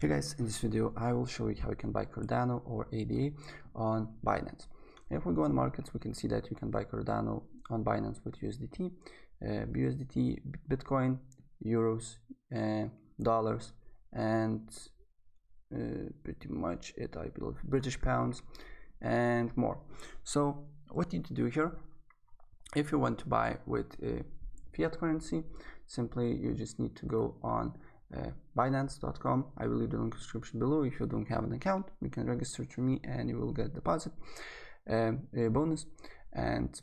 Hey guys, in this video I will show you how you can buy Cardano or ADA on Binance. If we go on markets, we can see that you can buy Cardano on Binance with USDT, Bitcoin, Euros, dollars, and pretty much it, I believe, British pounds and more. So what you need to do here, if you want to buy with fiat currency, simply you just need to go on Binance.com. I will leave the link in the description below. If you don't have an account, you can register to me and you will get deposit bonus. And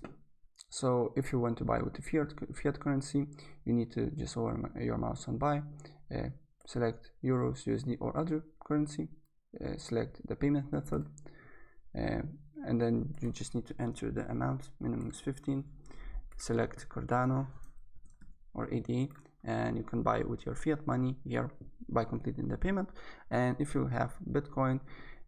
so if you want to buy with the fiat currency, you need to just hover your mouse on buy, select Euros, USD or other currency, select the payment method, and then you just need to enter the amount. Minimum is 15. Select Cardano or ADA, and you can buy with your fiat money here by completing the payment. And if you have Bitcoin,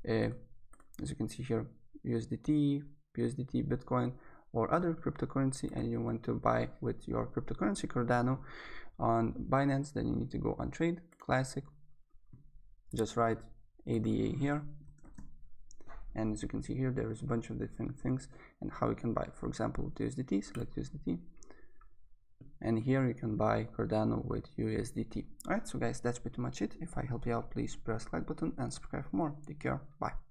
as you can see here, USDT, Bitcoin or other cryptocurrency, and you want to buy with your cryptocurrency Cardano on Binance, then you need to go on Trade Classic, just write ADA here, and as you can see here, there is a bunch of different things and how you can buy. For example, with USDT, select USDT, and here you can buy Cardano with USDT. Alright, so guys, that's pretty much it. If I help you out, please press like button and subscribe for more. Take care, bye.